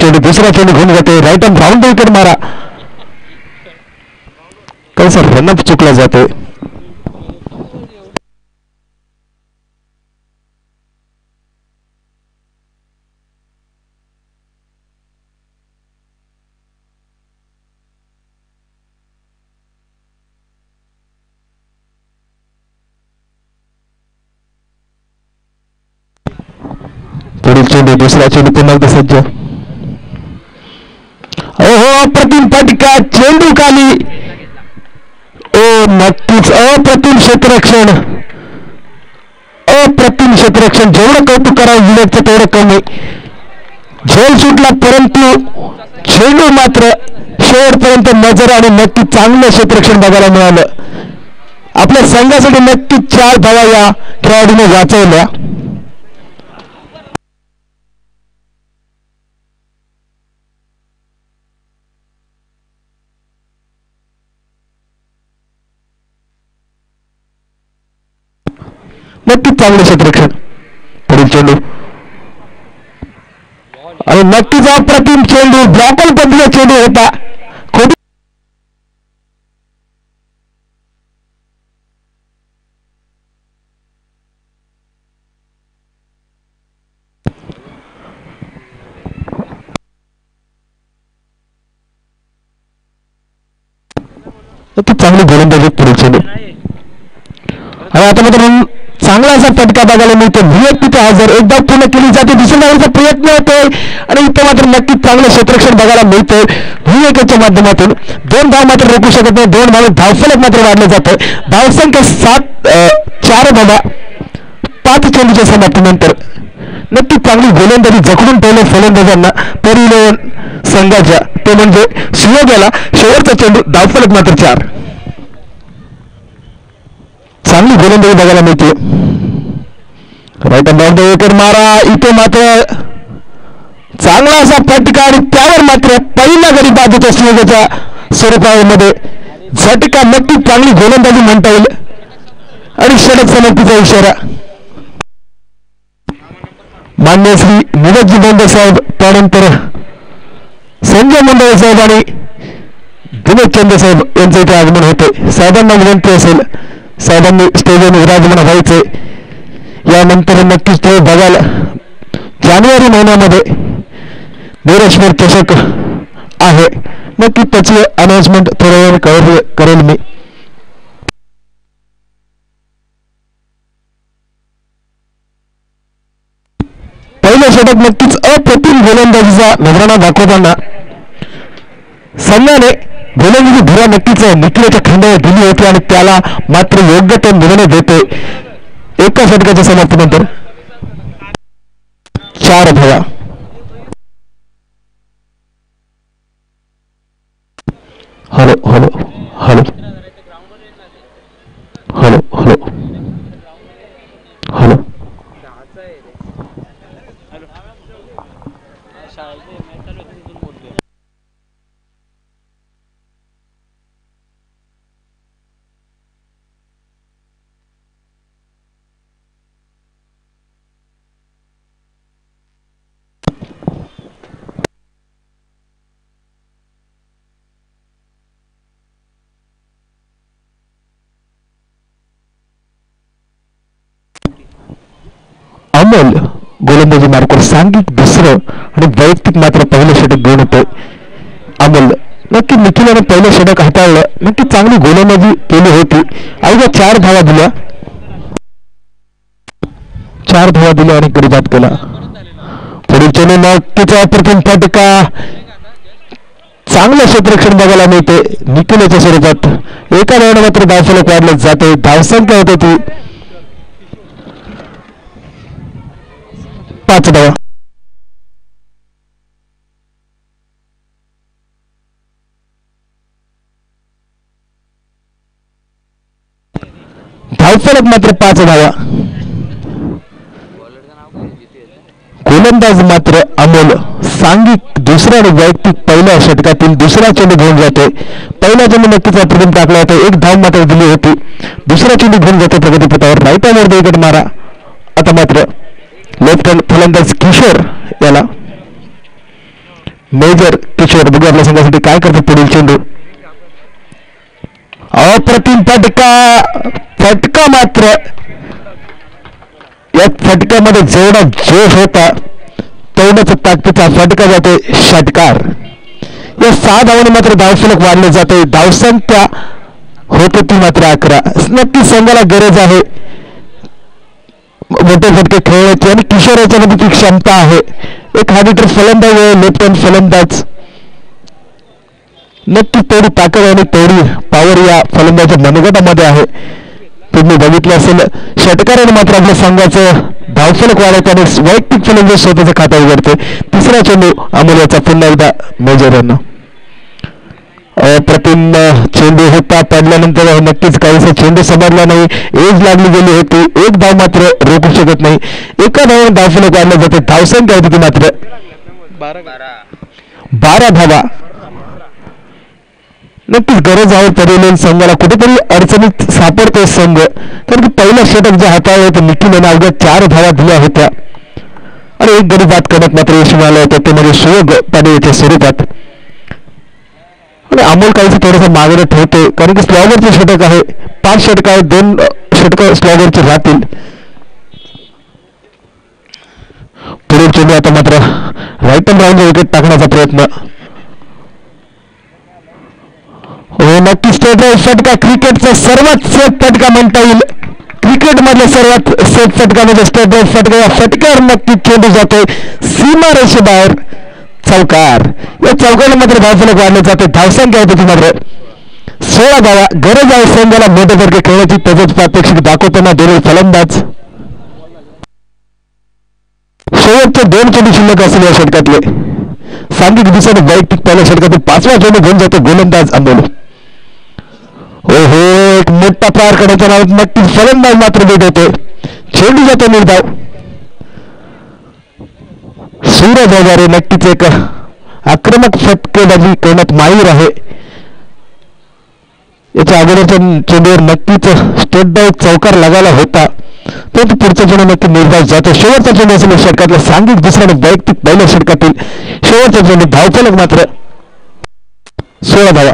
चेंडू दुसरा चेंडू घेऊन जाते राईट आर्म राऊंड विकेट मारा कैसा रनअप चुकला जाते पुढील चेंडू दुसरा चेंडू पुन्हा सज्ज अप्रतिम फटका चेंडू खाली नक्कीच अप्रतिम क्षेत्ररक्षण जेवढं कौतुक करावं विराटचं तेवढं कमी झेल सुटला परंतु चेंडू मात्र शेवटपर्यंत नजर आणि नक्की चांगलं क्षेत्ररक्षण बघायला मिळालं आपल्या संघासाठी नक्कीच 4 धावा या खेळाडूने वाचवल्या नक्कीच चांगलं क्षेत्ररक्षण पुढील चेंडू आणि नक्कीच अप्रतिम चेंडू ब्लॉकल पद्धतीचा चेंडू होता चांगली गोलंदाजी पुढील चेंडू आणि आता मात्र चांगला असा फटका बघायला मिळतो व्हीएफपीचा हजर एकदा पूर्ण केली जाते दुसऱ्या धावाचा प्रयत्न होतोय आणि इथं मात्र नक्कीच चांगलं क्षेत्ररक्षण बघायला मिळतंय व्हीएफच्या माध्यमातून 2 धाव मात्र रोखू शकत नाही 2 धाव धावफलक मात्र वाढलं जातं धावसंख्या 4 धावा 5 चेंडूच्या समाप्तीनंतर नक्कीच चांगली गोलंदाजी जखडून ठेवलं फलंदाजांना परिणय संघाच्या ते म्हणजे शिवोग्याला शेवटचा चेंडू धावफलक मात्र 4 चांगली गोलंदाजी बघायला मिळते राईट आर्म विकेट मारा इथे मात्र चांगला असा फटका आणि त्यावर मात्र पहिला गडी बाजूच्या शिवोग्याच्या स्वरूपामध्ये झटका नक्कीच चांगली गोलंदाजी म्हणता येईल आणि षटक समाप्तीचा इशारा मान्य श्री नीरजजी बोंडे साहेब त्यानंतर संजय मंडळ साहेब आणि दिनेश चंद्र साहेब यांचे इथे आगमन होते साहेबांना विनंती असेल साहेबांनी स्टेजवर विराजमान व्हायचे यानंतर नक्कीच ते बघायला जानेवारी महिन्यामध्ये नीरजपूर चषक आहे नक्कीच त्याची अनाउन्समेंट थोड्या वेळ करेल मी पहिलं षटक नक्कीच अप्रतिम गोलंदाजीचा नजराणा दाखवताना संघाने गोलंदाजी धुरा नक्कीच निखिलेच्या खंडावर दिली होती आणि त्याला मात्र योग्य तो निर्णय देते एका षटकाच्या समाप्तीनंतर 4 धावा hello hello hello hello hello hello Amol गोलंदाजी मार्कवर सांघिक दुसरं आणि वैयक्तिक मात्र पहिलं षटक घेऊन होते अमोल नक्की निखिलाने पहिलं षटक हाताळलं नक्की चांगली गोलंदाजी केली होती अवघ्या 4 धावा दिल्या 4 धावा दिल्या आणि गडी बाद केला पुढील चेंडू नक्कीच अप्रतिम फटका चांगलं क्षेत्ररक्षण बघायला मिळते निखिलाच्या स्वरूपात एका धावाने मात्र धावफलक वाढलं जाते धावसंख्या होते ती 5 धावा धावफलक मात्र 5 धावा गोलंदाज मात्र अमोल सांघिक दुसरा आणि वैयक्तिक पहिल्या षटकातील दुसरा चेंडू घेऊन जाते पहिला चेंडू नक्कीच अप्रतिम टाकला होता 1 धाव मात्र दिली होती दुसरा चेंडू घेऊन जाते प्रगतीपथावर राईट आर्मवर विकेट मारा आता मात्र लेफ्ट हँड फलंदाज किशोर याला मेजर किशोर. बघू आपल्या संघासाठी काय करतो पुढील चेंडू. अप्रतिम फटका मात्र या फटक्यामध्ये जेवढा जोश होता तेवढाच ताकदीचा फटका जाते षटकार. या 6 धावांनी मात्र धावफलक वाढले जाते. धावसंख्या होते ती मात्र 11. नक्की संघाला गरज आहे मोठे फटके खेळण्याची आणि किशोर याच्यामध्ये ती क्षमता आहे. एक हार्डिटर फलंदाज आहे, लेफ्ट हँड फलंदाज. नक्की तेवढी ताकद आणि तेवढी पॉवर या फलंदाजाच्या मनगटामध्ये आहे. तुम्ही बघितलं असेल षटकाराने मात्र आपल्या संघाचं धावफलक वाढवते आणि वैयक्तिक फलंदाज स्वतःचं खातं उघडते. तिसरा चेंडू अमोल याचा पुन्हा एकदा मेजर यांना. अप्रतिम चेंडू होता. पडल्यानंतर नक्कीच काहीसा चेंडू समजला नाही. एज लागली गेली होती. एक धाव मात्र रोखू शकत नाही. एका धावाने धावफलक वाढलं जाते. धावसंख्या होती ती मात्र 12 धावा. नक्कीच गरज आहे तरी संघाला कुठेतरी अडचणीत सापडतोय संघ. कारण की पहिलं षटक जे हाताळलं होतं निखिल याने अवघ्या 4 धावा दिल्या होत्या आणि एक गडी बाद करण्यात मात्र यश मिळालं होतं ते म्हणजे सुयोग पाडवीच्या स्वरूपात. आणि अमोल काहीच थोडंसं मागणं ठेवतोय कारण की स्लॉगरचे षटक आहे. 5 षटक आहे, 2 षटक स्लॉगरचे राहतील. पुढील चेंडू आता मात्र राईट हँड राऊंड विकेट टाकण्याचा प्रयत्न. नक्कीच फटका क्रिकेटचा सर्वात सेफ फटका म्हणता येईल. क्रिकेट मधला सर्वात सेफ फटका म्हणजे स्टेट ड्राईव्ह फटका. या फटक्यावर नक्कीच चेंडू जातोय सीमा रेषेबाहेर. चौकार. या चौकाला मात्र धावफलक वाढले जाते. धावसंख्या होती मात्र 16 धावा. गरज आहे संघाला मोठे फटके खेळण्याची. त्याचंच प्रात्यक्षिक दाखवताना दोन्ही फलंदाज. शेवटचे 2 चेंडू शिल्लक असेल या षटकातले. सांघिक दिशेने वैयक्तिक पहिल्या षटकातील 5वा चेंडू घेऊन जातो गोलंदाज अमोल. ओहो, एक मोठा प्रहार करण्याच्या नावात नक्कीच फलंदाज मात्र भेट होते. चेंडू जातो निर्धाव. सूरज हजारे नक्कीच एक आक्रमक फटकेबाजी करण्यात माहीर आहे. याच्या अगोदरच्या चेंडूवर नक्कीच स्टेट ड्राईव्ह चौकार लागायला होता परंतु पुढचा चेंडू नक्की निर्धाव जातो. शेवटचा चेंडू असेल षटकातला सांघिक दुसऱ्या वैयक्तिक पहिल्या षटकातील शेवटचा चेंडू. धावफलक मात्र 16 धावा.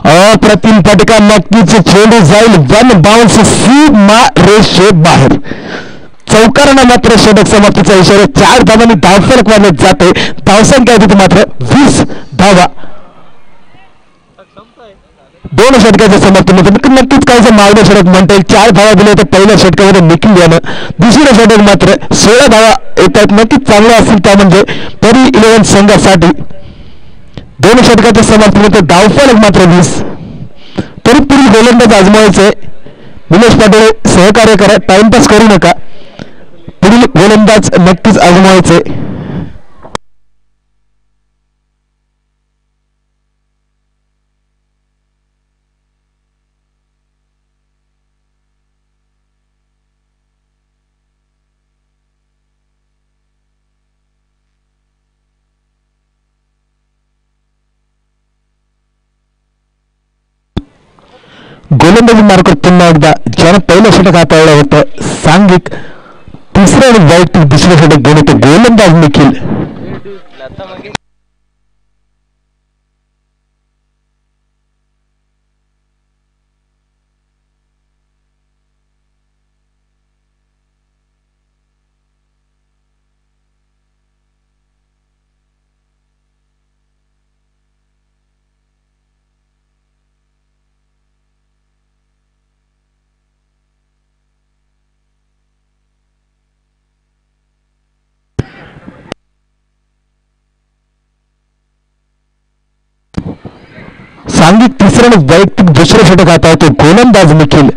अप्रतिम फटका. नक्कीच चेंडू जाईल 1 बाउन्स सीमा रेषे बाहेर. चौकारांना मात्र षटक समाप्तीचा इशारा. 4 धावांनी धावफलक वाढवत जाते. धावसंख्या होती मात्र 20 धावा. 2 षटकाच्या समाप्तीमध्ये नक्कीच काहीच मागणं षटक म्हणता येईल. 4 धावा दिल्या होत्या पहिल्या षटकामध्ये निखिल यानं. दुसऱ्या षटक मात्र 16 धावा येतात. नक्कीच चांगलं असेल त्या म्हणजे तरी 11 संघासाठी. 2 षटकाच्या समाप्तीनंतर धावफलक मात्र 20. तरी पुढील गोलंदाज आजमावायचे. निलेश पाटील सहकार्य करा, टाइमपास करू नका. पुढील गोलंदाज नक्कीच आजमावायचे. गोलंदाजी मार्फत पुन्हा एकदा ज्यानं पहिलं षटक हाताळलं होतं सांघिक तिसरं आणि वैयक्तिक दुसरं षटक घेऊन येतो गोलंदाज निखिल. सांघिक तिसरं आणि वैयक्तिक दुसरं षटक हाताळतो गोलंदाज निखिल.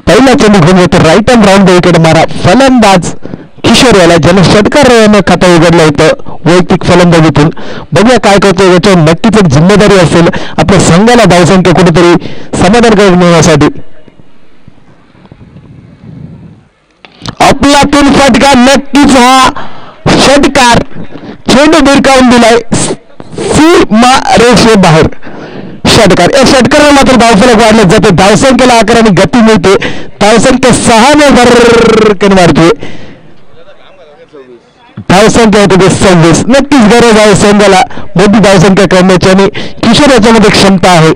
पहिला चेंडू घेऊन येतो राईट हँड राऊंड विकेट मारा. फलंदाज किशोर याला ज्याने षटकार खातं उघडलं होतं वैयक्तिक फलंदाजीतून. बघूया काय करतो. याच्यावर नक्कीच एक जिम्मेदारी असेल आपल्या संघाला धावसंख्या कुठेतरी समाधानकारक मिळवण्यासाठी. आपलातून फटका. नक्कीच हा षटकार चेंडू भिरकावून दिलाय सीमा रेषे बाहेर. षटकार. या षटकाराला मात्र धावफलक वाढले जाते. धावसंख्येला 11 आणि गती मिळते. धावसंख्या 6 ने भरकन वाढते. धावसंख्या होते ते 26. नक्कीच गरज आहे संघाला मोठी धावसंख्या करण्याची आणि किशोर याच्यामध्ये क्षमता आहे.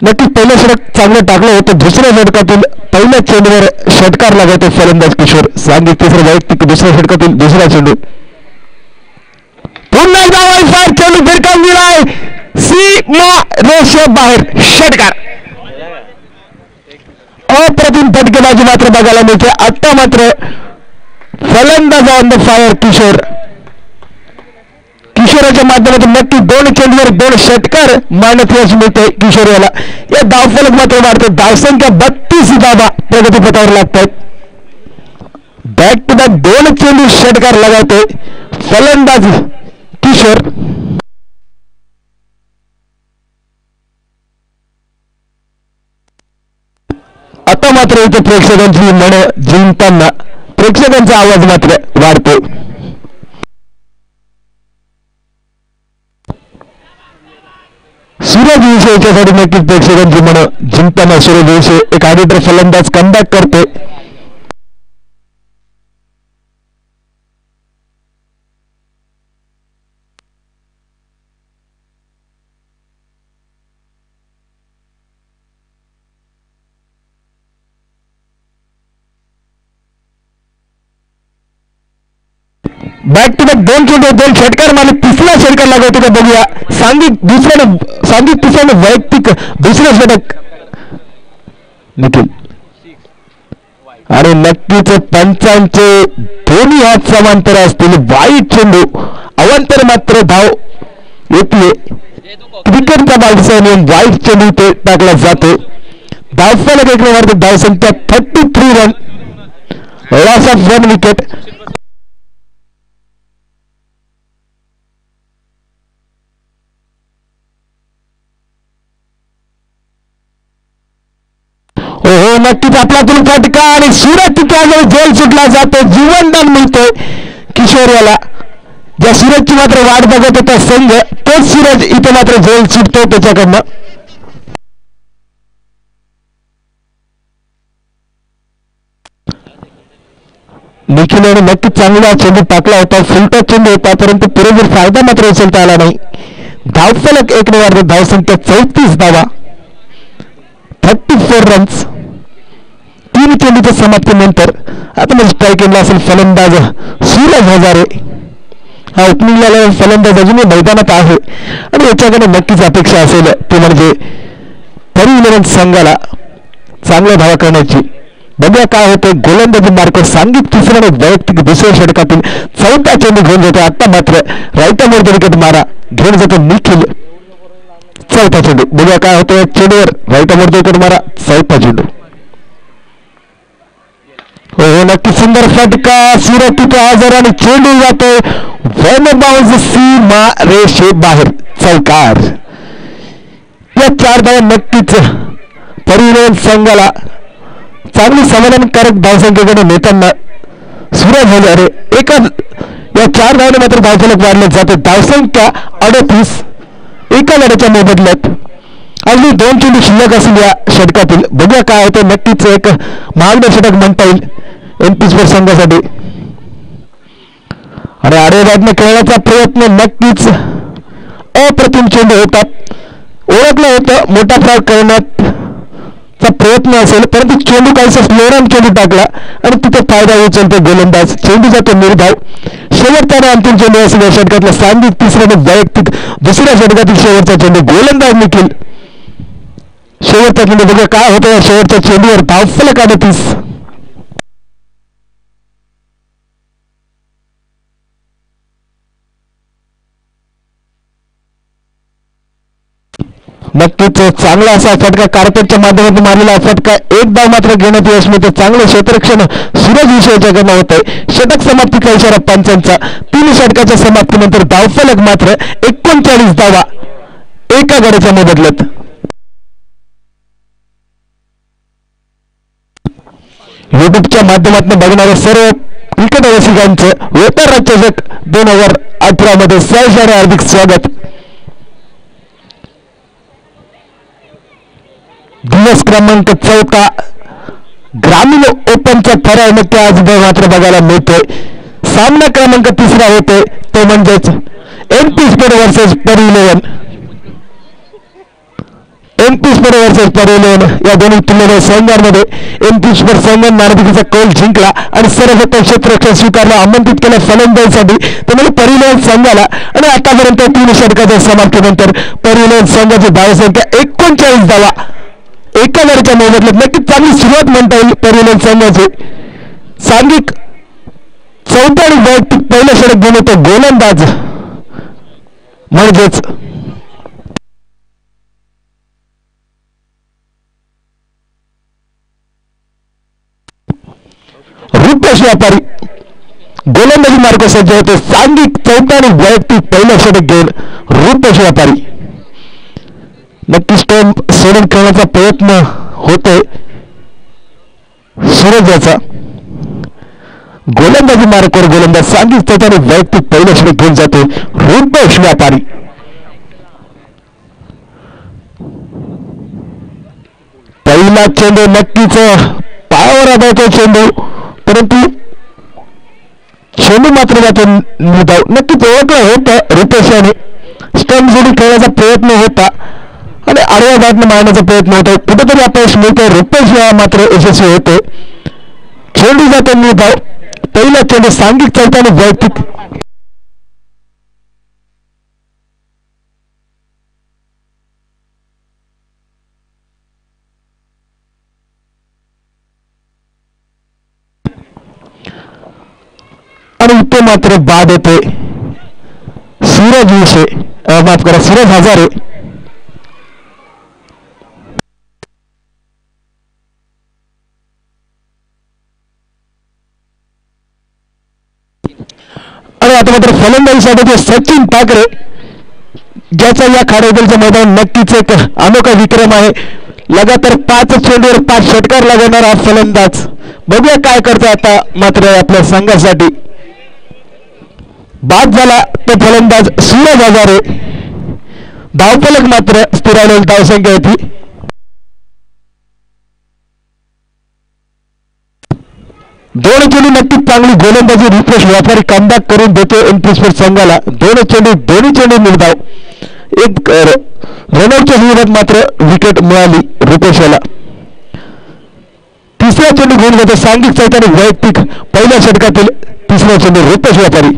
नक्कीच पहिलं षटक चांगलं टाकलं होतं. दुसऱ्या षटकातील पहिल्या चेंडूवर षटकार लागतो फलंदाज किशोर. सांगित तिसरं वैयक्तिक दुसऱ्या षटकातील दुसरा चेंडू पुन्हा एकदा चेंडू भिरकावून दिलाय सीमा रेषेबाहेर. षटकार. अप्रतिम फटकेबाजी मात्र बघायला मिळते. आता मात्र फलंदाज ऑन द फायर किशोर. किशोराच्या माध्यमातून नक्की 2 चेंडूवर 2 षटकार मारण्यात यश मिळते किशोर याला. या धावफलक मात्र वाढते. धावसंख्या 32 धावा प्रगतीपथावर लागतात. बॅक टू बॅक 2 चेंडू षटकार लगावते फलंदाज किशोर. आता मात्र इथे प्रेक्षकांची मन जिंकताना प्रेक्षकांचा आवाज मात्र वाढतो. सूरज विषय याच्यासाठी नक्कीच प्रेक्षकांची मन जिंकताना सूरज विषय एक आदितर फलंदाज कमबॅक करते. बॅक टू बॅक 2 चेंडू 2 षटकार मारले. तिसरा षटकार लागवतो का बघूया. सांघिक तिसऱ्याने वैयक्तिक दुसरं षटक निखिल. आणि नक्कीच पंचांचे दोन्ही हात समांतर असतील. वाईट चेंडू अवांतर मात्र धाव येते. क्रिकेटचा बाजूचा नियम वाईट चेंडू ते टाकला जातो. धावफलक एक नंबर. धावसंख्या 33 रन. Loss of 1 wicket. हो नक्कीच आपल्यातून फटका आणि सूरज तिथे झोल सुटला जातो. जीवनदान मिळतोय किशोर याला. ज्या सूरजची मात्र वाट बघत होता संघ तोच सूरज इथे मात्र झोल सुटतो त्याच्याकडनं. निखिल नक्कीच चांगला चेंडू टाकला होता. फुलटा चेंडू होता परंतु पुरेपूर फायदा मात्र उचलता आला नाही. धावफलक एक नंबर. धावसंख्या 34 धावा 34 रन्स. 3 चेंडूच्या समाप्तीनंतर आता म्हणजे स्ट्राईक एंडला असेल फलंदाज सूरज हजारे. हा ओपनिंगला फलंदाज अजूनही मैदानात आहे आणि याच्याकडे नक्कीच अपेक्षा असेल ते म्हणजे तरी 11 संघाला चांगल्या धावा करण्याची. बघूया काय होते. गोलंदाजी मार्कर सांगित तिसऱ्याने वैयक्तिक दुसऱ्या षटकातील 4था चेंडू घेऊन जातो. आता मात्र राईट मोड विकेट मारा घेऊन जातो निखिल. 4था चेंडू बघूया काय होतं. या चेंडूवर राईट मोड विकेट मारा 4था चेंडू. हो नक्की सुंदर फटका. सूरज तिथे हजर आणि चेंडू जातोय वन बाउंस सीमा रेषे बाहेर. चौकार. या 4 धावा नक्कीच परिवहन संघाला चांगली समाधानकारक धावसंख्येकडे नेताना सूरज हजारे एका या 4 धावाने मात्र धावफलक वाढले जाते. धावसंख्या 38 एका लढ्याच्या मोबदल्यात. अगदी 2 चेंडू शिल्लक असेल या षटकातील. बघूया काय होतं. नक्कीच एक महागडं षटक म्हणता येईल एमपी स्पोर्ट संघासाठी. आणि आडेबाजूने खेळण्याचा प्रयत्न नक्कीच अप्रतिम चेंडू होतात. ओळखलं होतं मोठा फ्रॉड करण्याचा प्रयत्न असेल परंतु चेंडू काहीसा स्लोराम चेंडू टाकला आणि तिथे फायदा उचलतो गोलंदाज. चेंडू जातो निर्धाव. शेवटचा अंतिम चेंडू असेल या षटकातला. सांगित तिसऱ्याने वैयक्तिक दुसऱ्या षटकातील शेवटचा चेंडू गोलंदाज निखिल. शेवटचा चेंडू बघा काय होतं. शेवटच्या चेंडूवर धावफलक 38. नक्कीच चांगला असा फटका कार्पेटच्या माध्यमातून मारलेला फटका. एक धाव मात्र घेण्यात यश मिळते. चांगलं क्षेत्ररक्षण सूरज विषयाच्याकडनं होत आहे. षटक समाप्तीचा इशारा पंचांचा. 3 षटकाच्या समाप्तीनंतर धावफलक मात्र 39 धावा एका गड्याच्या मोबदल्यात. युट्यूबच्या माध्यमातून बघणाऱ्या सर्व क्रिकेट रसिकांचं वेतर चषक 2018 मध्ये सहर्ष हार्दिक स्वागत. दिवस क्रमांक 4 ग्रामीण ओपनचा थराव नक्की आज मात्र बघायला मिळतोय. सामना क्रमांक 3 होतोय तो म्हणजेच MP स्पोर्ट वर्सेस पर11. MP स्पोर्ट वर्सेस पर11 या दोन्ही तुलनेच्या संघांमध्ये MP स्पोर्ट संघाने नाणेफेकीचा कौल जिंकला आणि सर्वप्रथम क्षेत्ररक्षण स्वीकारला, आमंत्रित केलं फलंदाजीसाठी त्यामुळे पर11 संघाला. आणि आतापर्यंत 3 षटकाच्या समाप्तीनंतर पर11 संघाची धावसंख्या 39 धावा एका गडीच्या मोबदल्यात. नक्कीच चांगली सुरुवात म्हणता येईल पर11 संघाची. सांघिक 14 आणि वैयक्तिक पहिलं षटक घेऊन येतो गोलंदाज म्हणजेच रुपेश व्यापारी. गोलंदाजी मार्ग सज्ज होते. सांघिक 14 आणि वैयक्तिक पहिलं षटक घेऊन रुपेश व्यापारी. नक्की स्टंप सोडून खेळण्याचा प्रयत्न होतोय सूरजाचा. गोलंदाजी मार्गावर गोलंदाज सांघिक 14 आणि वैयक्तिक पहिलं षटक घेऊन जातो रुपेश व्यापारी. पहिला चेंडू नक्कीच पायावर आधारतो चेंडू, परंतु चेंडू मात्र जातो निधाव. नक्कीच ओळखलं होतं रुपेश याने. स्टंप जोडी खेळण्याचा प्रयत्न होता आणि आडव्या बॅटने मारण्याचा प्रयत्न होता. कुठेतरी अपयश मिळतोय. रुपेश मात्र यशस्वी होते. चेंडू जातो निधाव. पहिला चेंडू सांघिक 14 आणि वैयक्तिक आणि इथे मात्र बाद होते सूरज विषय माफ करा सूरज हजारे. आणि आता मात्र फलंदाजीसाठी सचिन ठाकरे ज्याचा या खाडेबलच्या मैदान नक्कीच एक अनोखा विक्रम आहे. लगातार 5 चेंडूवर 5 षटकार लागणार हा फलंदाज. बघूया काय करतो आता मात्र आपल्या संघासाठी. बाद झाला तो फलंदाज सूरज हजारे. धावफलक मात्र स्थिरावलेली धावसंख्या होती. दोन चेंडू नक्कीच चांगली गोलंदाजी रुपेश व्यापारी कमबॅक करून देतो MP स्पोर्ट संघाला. दोन्ही चेंडू निर्धाव. एक रनआउटच्या सुरुवात मात्र विकेट मिळाली रुपेशला. तिसरा चेंडू घेऊन जातो सांघिक 14 आणि वैयक्तिक पहिल्या षटकातील तिसरा चेंडू रुपेश व्यापारी.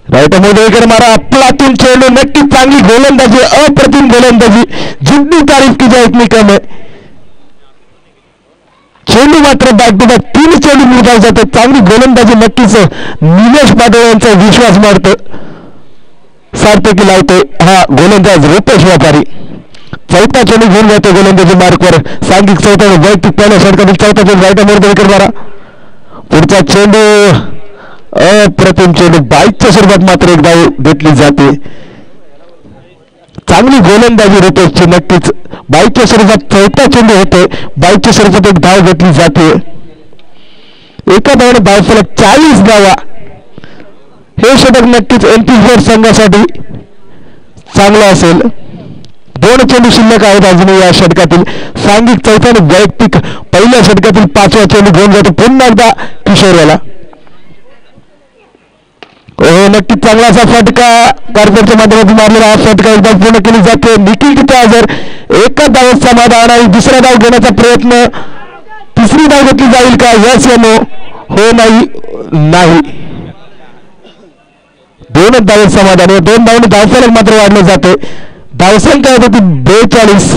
राईट मध्ये विकेट मारा. आपलातून चेंडू नक्कीच चांगली गोलंदाजी, अप्रतिम गोलंदाजी, जिद्दी तारीफ की जाए इतनी कम है. चेंडू मात्र बॅक टू बॅक 3 चेंडू निर्धाव जातो. चांगली गोलंदाजी नक्कीच निलेश पाटील यांचा विश्वास मारतो, सार्थकी लावतोय हा गोलंदाज रुपेश व्यापारी. चौथा चेंडू घेऊन जातो गोलंदाजी मार्कवर सांघिक 14 वैयक्तिक पहिल्या षटकातील चौथा चेंडू राईट मध्ये विकेट मारा. पुढचा चेंडू अप्रतिम चेंडू 22च्या स्वरूपात मात्र एक धाव घेतली जाते. चांगली गोलंदाजी रुपेशची नक्कीच. 22च्या स्वरूपात चौथा चेंडू होते. 22च्या स्वरूपात एक धाव घेतली जाते. एका धावाने धावफलक 40 धावा. हे षटक नक्कीच MP स्पोर्ट संघासाठी चांगलं असेल. 2 चेंडू शिल्लक आहेत अजूनही या षटकातील. सांघिक 14 आणि वैयक्तिक पहिल्या षटकातील 5वा चेंडू घेऊन जातो पुन्हा एकदा किशोर याला. नक्कीच चांगला असा फटका कार्पेटच्या माध्यमातून मारलेला हा फटका एकदा पूर्ण केली जाते. निखिल किती हजर एका धावात समाधान आणि दुसरा धाव घेण्याचा प्रयत्न. तिसरी धाव घेतली जाईल का? यस या नो? हो नाही. 2 धावात समाधान. 2 धावांनी धावफलक मात्र वाढले जाते. धावसंख्या होती 42.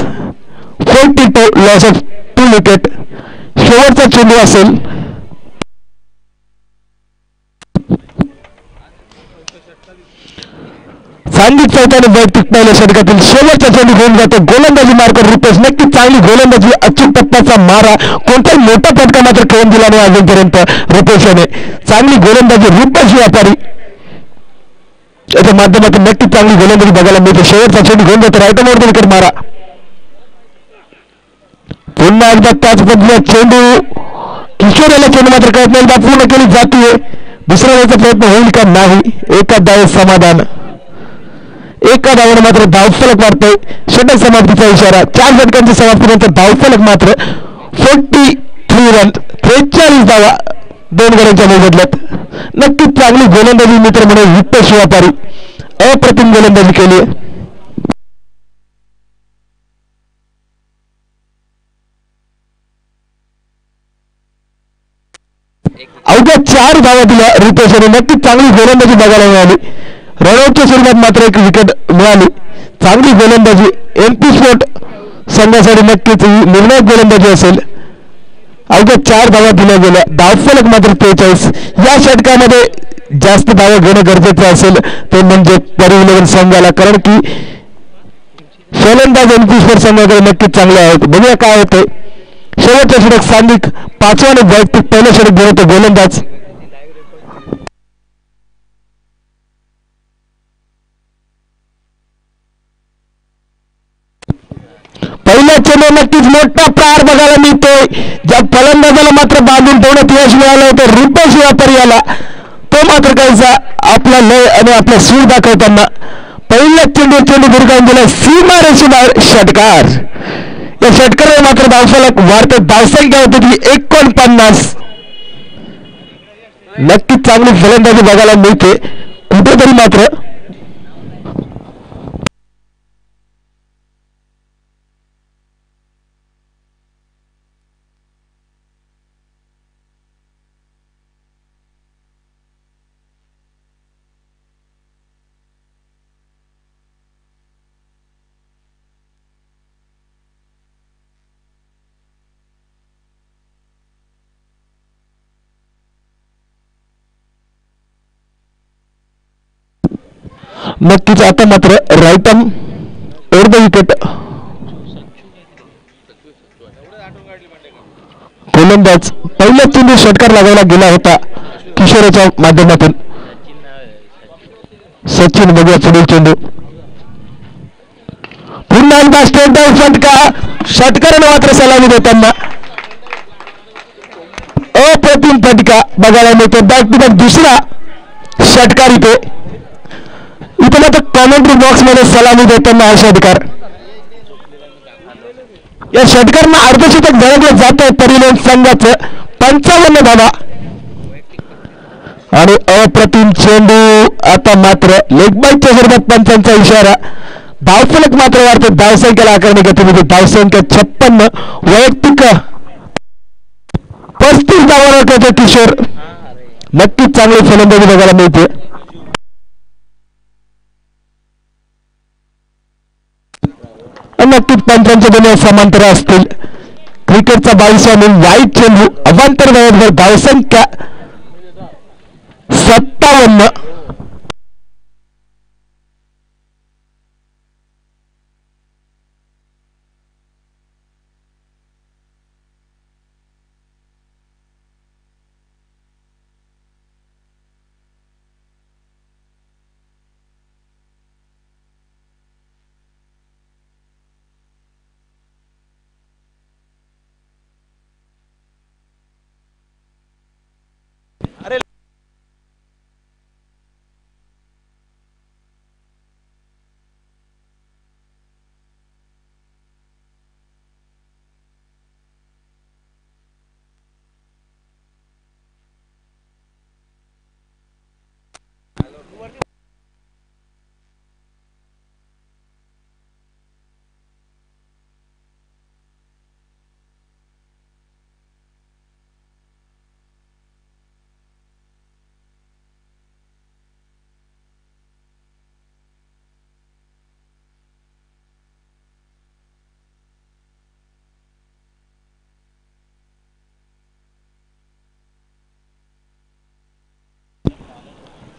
42 लॉस ऑफ 2 विकेट. शेवटचा चेंडू असेल. सांघिक 14 आणि वैयक्तिक पहिल्या षटकातील शेवटचा चेंडू घेऊन जातो गोलंदाजी मार्कर रुपेश. नक्कीच चांगली गोलंदाजी, अचूक टप्प्याचा मारा, कोणताही मोठा फटका मात्र खेळून दिला नाही अजूनपर्यंत रुपेश याने. चांगली गोलंदाजी रुपेश व्यापारी याच्या माध्यमातून नक्कीच चांगली गोलंदाजी बघायला मिळते. शेवटचा चेंडू घेऊन जातो राईट मोड विकेट मारा. पुन्हा एकदा त्याच पद्धतीने चेंडू किशोर याला चेंडू मात्र कळत नाही. एकदा पूर्ण केली जाते. दुसरा वेळेचा प्रयत्न होईल का? नाही. एका धावेत समाधान. एका धावाने मात्र धावफलक वाढतोय. षटक समाप्तीचा इशारा. 4 षटकांच्या समाप्तीनंतर धावफलक मात्र 43 3 रन 43 धावा 2 गड्यांच्या मोबदल्यात. नक्कीच चांगली गोलंदाजी मित्र म्हणून हितेश व्यापारी अप्रतिम गोलंदाजी केली आहे. अवघ्या 4 धावा दिल्या रितेश यांनी. नक्कीच चांगली गोलंदाजी बघायला मिळाली. रनआउटच्या स्वरूपात मात्र एक विकेट मिळाली. चांगली गोलंदाजी MP स्पोर्ट संघासाठी नक्कीच निर्णायक गोलंदाजी असेल. अवघ्या 4 धावा दिल्या गेल्या. धावफलक मात्र 43. या षटकामध्ये जास्त धावा घेणं गरजेचं असेल ते म्हणजे परी11 संघाला, कारण की फलंदाज MP स्पोर्ट संघाकडे नक्कीच चांगले आहेत. बघूया काय होतंय. शेवटच्या षटक सांघिक 5वा आणि वैयक्तिक पहिलं षटक घेऊन होतो गोलंदाज. पहिल्या चेंडू नक्कीच मोठा प्रहार बघायला मिळतोय. ज्या फलंदाजाला मात्र बांधून ठेवण्यात यश मिळालं होतं रितेश व्यापारी याला, तो मात्र काहीसा आपला लय आणि आपला सूर दाखवताना पहिल्या चेंडू भिरकावून दिला सीमा रेषेबाहेर. षटकार. या षटकारावर मात्र धावफलक वाढते. धावसंख्या होती ती 49. नक्कीच चांगली फलंदाजी बघायला मिळते. कुठेतरी मात्र नक्कीच आता मात्र राईटम ओव्हर द विकेट. गोलंदाज पहिल्या चेंडू षटकार लागायला गेला होता किशोराच्या माध्यमातून. सचिन बघूया पुढील चेंडू. पुन्हा एकदा स्टेट डाऊन षटकार. षटकाराने मात्र सलामी देताना अप्रतिम फटका बघायला मिळतो. बॅक टू बॅक दुसरा षटकार इथे मात्र कॉमेंट्री बॉक्स मध्ये सलामी देताना हा षटकार. या षटकारांना अर्धशतक झळकलं जात आहे परी11 संघाचं. 55 धावा आणि अप्रतिम चेंडू. आता मात्र लेग बाईटच्या स्वरूपात पंचांचा इशारा. धावफलक मात्र वाढतो. धावसंख्येला आकारणी घेतो म्हणजे धावसंख्या 56. वैयक्तिक 35 धावा राखतो किशोर. नक्कीच चांगली फलंदाजी बघायला मिळते. नक्कीच पंचांच्या दोन्ही समांतर असतील. क्रिकेटचा 22 आणि वाईट चेंडू अवांतर वेळेवर धावसंख्या 57.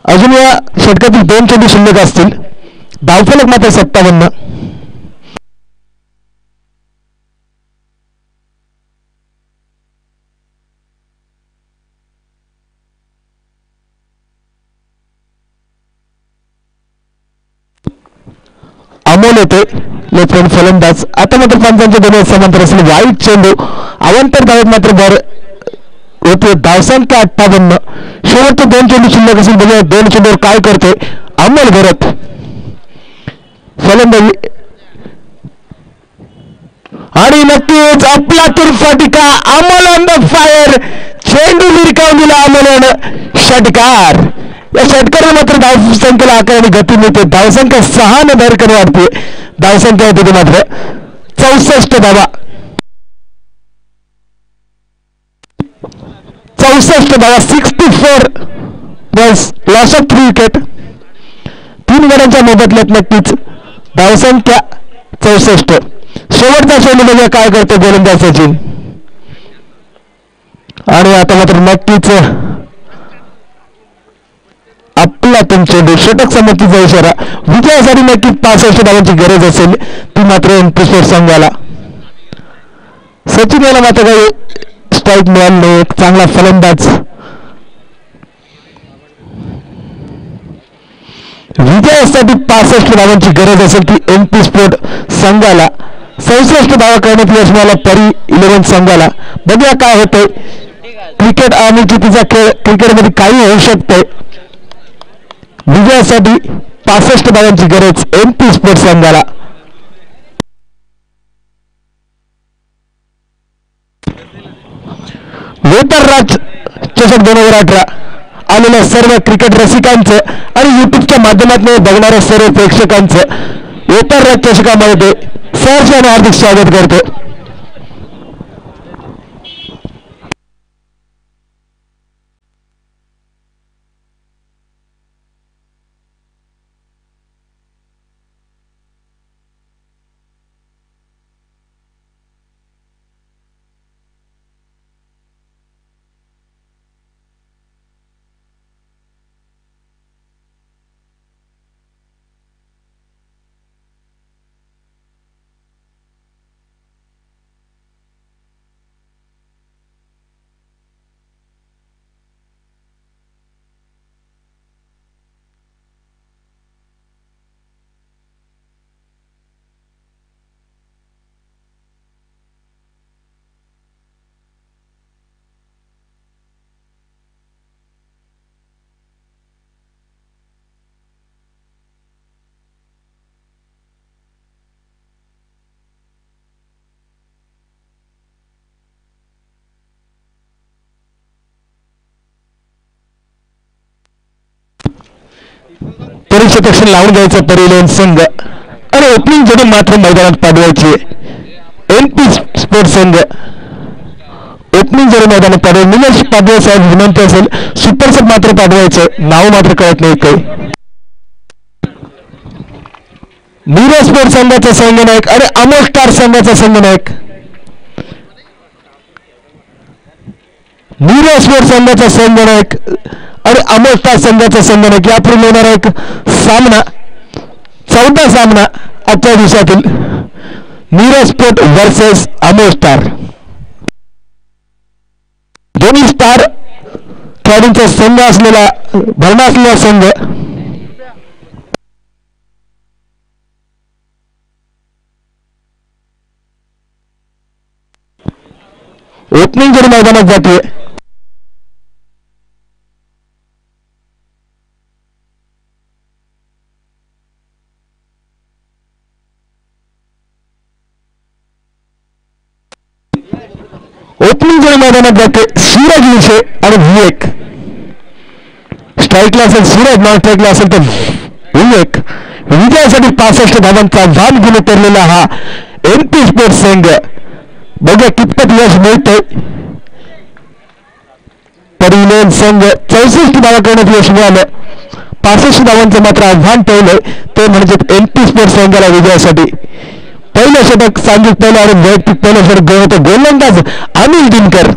अजून या षटकातील 2 चेंडू शिल्लक असतील. धावफलक मात्र 57. अमोल येते लेफ्ट फलंदाज. आता मात्र पंचांच्या दोन्ही समांतर असेल. वाईट चेंडू अवांतर धावत मात्र बर होते. धावसंख्या 58. शेवटचे 2 चेंडू शिल्लक असेल. बघूया 2 चेंडूवर काय करतोय अमोल भरत. फलंदाजी आणि नक्कीच आपला फटका अमोल ऑन द फायर. चेंडू भिरकावून दिला अमोलनं. षटकार. या षटकाराला मात्र धावसंख्येला आकार आणि गती मिळते. धावसंख्या 6 ने भरकन वाढते. धावसंख्या होते मात्र 64 धावा. 64 धावा. 64 रन्स. Loss of 3 wicket. 3 गड्यांच्या मोबदल्यात नक्कीच धावसंख्या 64. शेवटचा चेंडू म्हणजे काय करतो गोलंदाज सचिन. आणि आता मात्र नक्कीच आपला चेंडू षटक समर्थीचा इशारा. विजयासाठी नक्कीच 65 धावांची गरज असेल ती मात्र एमपी संघाला. सचिन याला मात्र काही स्ट्राईक मिळाला नाही. एक चांगला फलंदाज. विजयासाठी 65 धावांची गरज असेल ती एमपी स्पोर्ट संघाला. 67 धावा करण्यात यश मिळाला परी 11 संघाला. बघूया काय होतंय. क्रिकेट आणि चितीचा खेळ. क्रिकेटमध्ये काही होऊ शकतंय. विजयासाठी 65 धावांची गरज एमपी स्पोर्ट संघाला. वेतरराज चषक 2018 आलेल्या सर्व क्रिकेट रसिकांचं आणि युट्यूबच्या माध्यमातून बघणाऱ्या सर्व प्रेक्षकांचं वेतरराज चषकामध्ये सहर्ष आणि हार्दिक स्वागत करतो. परीक्षेपेक्षा लावून घ्यायचा परिलेन संघ आणि ओपनिंग जोडी मात्र मैदानात पाठवायची. एमपी स्पोर्ट संघ ओपनिंग जोडी मैदानात पाठवायचे. निलेश पाटवे साहेब विनंती असेल सुपरसेट मात्र पाठवायचं. नाव मात्र कळत नाही काही. नीरज स्पोर्ट संघाचा संघनायक आणि अमोल स्टार संघाचा संघनायक. नीरज स्पोर्ट संघाचा संघनायक आणि अमोल स्टार संघाचा संघनायक यापूर्वी होणारा एक सामना 14 सामना आजच्या दिवसातील Neeraj sport versus Amol star. दोन्ही स्टार खेळाडूंचा संघ असलेला भरणा असलेला संघ. ओपनिंग जोडी मैदानात जाते. ओपनिंग जोडी मैदानात जाते सूरज विषय आणि विवेक. स्ट्राईकला असेल सूरज, नॉन स्ट्राईकला असेल तर विवेक. विजयासाठी 65 धावांचा भान घेऊन उतरलेला हा एमपी स्पोर्ट संघ. बघा कितपत यश मिळतंय. परिलेन संघ 64 धावा करण्यात यश मिळालं. 65 धावांचं मात्र आव्हान ठेवलंय ते म्हणजे एमपी स्पोर्ट संघाला विजयासाठी. पहिलं षटक सांघिक पहिलं आणि वैयक्तिक पहिलं षटक घेऊन होतं गोलंदाज अनिल दिनकर.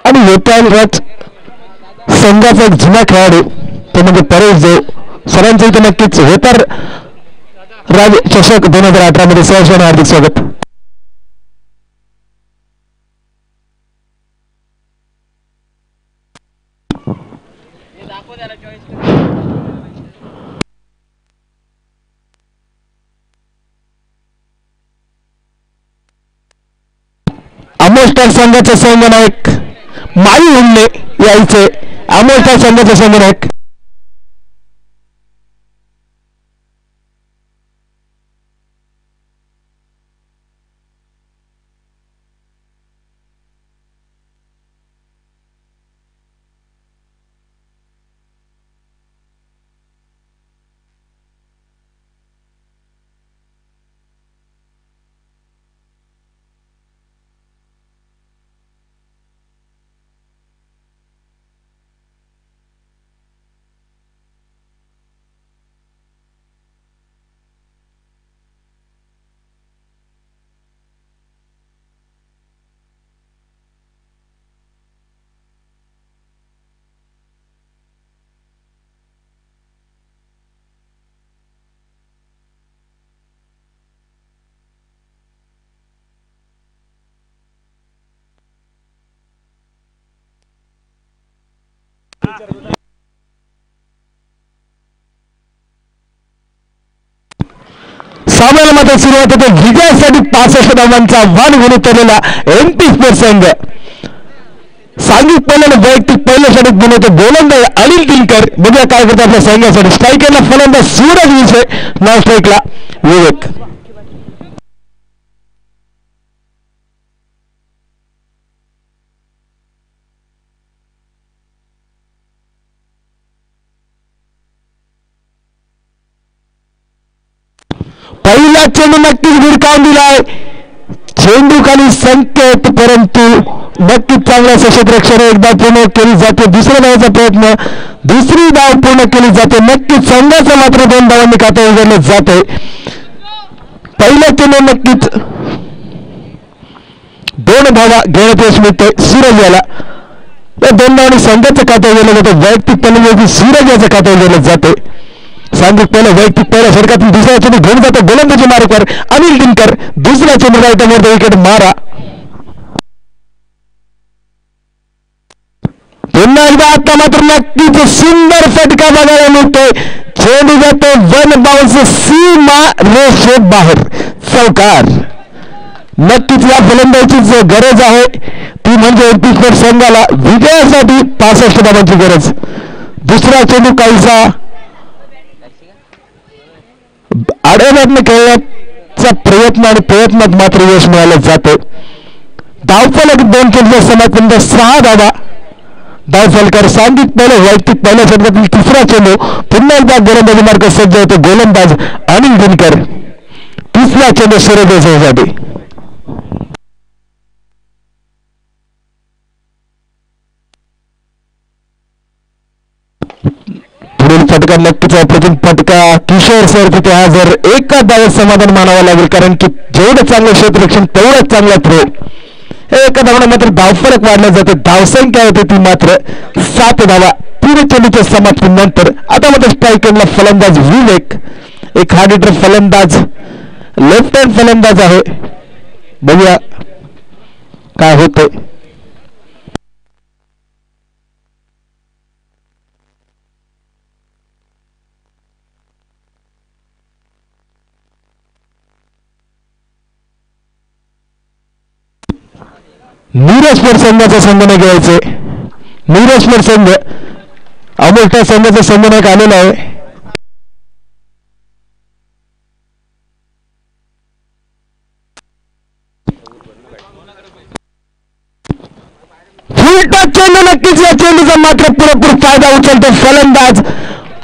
आणि वेतरराज संघाचा एक जुना खेळाडू तो म्हणजे परेश जो सरांचं इथे नक्कीच वेतर राज चषक 2018 मध्ये सहर्षाने हार्दिक स्वागत. अमोल संघाचे संघनायक माई उन्ने यायचे. अमोल संघाचे संघनायक सामन्याला मात्र सुरुवात होते. विजयासाठी 65 धावांचा वाण घेऊन उतरलेला MP स्पोर्ट्स संघ सांघिक पहिल्याने वैयक्तिक पहिल्या षटक घेऊन होते गोलंदाज अनिल दिनकर. बघूया काय करतात आपल्या संघासाठी. स्ट्रायकरला फलंदाज सूरज विषय, नॉन स्ट्राईकला विवेक. पहिला चेंडू नक्कीच भिडकावून दिलाय. चेंडू खाली संकेत परंतु नक्कीच चांगला क्षेत्ररक्षण एकदा पूर्ण केली जाते. दुसऱ्या धावाचा प्रयत्न, दुसरी धाव पूर्ण केली जाते. नक्कीच संघाचं मात्र 2 धावांनी खातं उघडलं जाते. पहिला चेंडू नक्कीच 2 धावा घेण्यात यश मिळते सूरज याला. या 2 धावांनी संघाचं खातं उघडलं जातं. वैयक्तिक फलंदाजी सूरज याचं खातं उघडलं जाते. सांगित पहिलं वैयक्तिक पहिल्या षटकातून दुसऱ्या चेंडू घेऊन जातो गोलंदाजी मार्कवर अनिल दिनकर. दुसऱ्या चेंडू रायटामध्ये विकेट मारा. पुन्हा एकदा आता मात्र नक्कीच सुंदर फटका बघायला मिळतोय. चेंडू जातो 1 बाउन्स सीमा रेषे बाहेर. चौकार. नक्कीच या फलंदाजीची गरज आहे ती म्हणजे MP स्पोर्ट्स संघाला विजयासाठी 65 धावांची गरज. दुसरा चेंडू काहीसा आडव्यातनं खेळण्याचा प्रयत्न आणि प्रयत्नात मात्र यश मिळालं जातं. धावफलक 2 चेंडूच्या समाप्तीपर्यंत 6 धावा. धावफलकार सांगित पहिलं वैयक्तिक पहिल्या षटकातील तिसरा चेंडू. पुन्हा एकदा गोलंदाजी मार्ग सज्ज होतो गोलंदाज अनिल दिनकर. तिसरा चेंडू सूर्यदेशासाठी. पुढील फटका नक्कीच अप्रतिम फटका. किशोर सर तिथे हजर. एका धावेत समाधान मानावं लागेल कारण की जेवढं चांगलं क्षेत्ररक्षण तेवढंच चांगला थ्रो. एका धावाने मात्र धावफलक वाढला जाते. धावसंख्या होते ती मात्र 7 धावा 3 चेंडूच्या समाप्तीनंतर. आता मात्र स्ट्रायकरला फलंदाज विवेक. एक हार्ड हिटर फलंदाज, लेफ्ट हँड फलंदाज आहे. बघूया काय होतंय. नीरज स्पोर्ट्स संघाचा संघनायक घ्यायचे. नीरज स्पोर्ट्स संघ अमोल संघाचा संघनायक आलेला आहे. फुलटा चेंडू नक्कीच या चेंडूचा मात्र पुरेपूर फायदा उचलतो फलंदाज.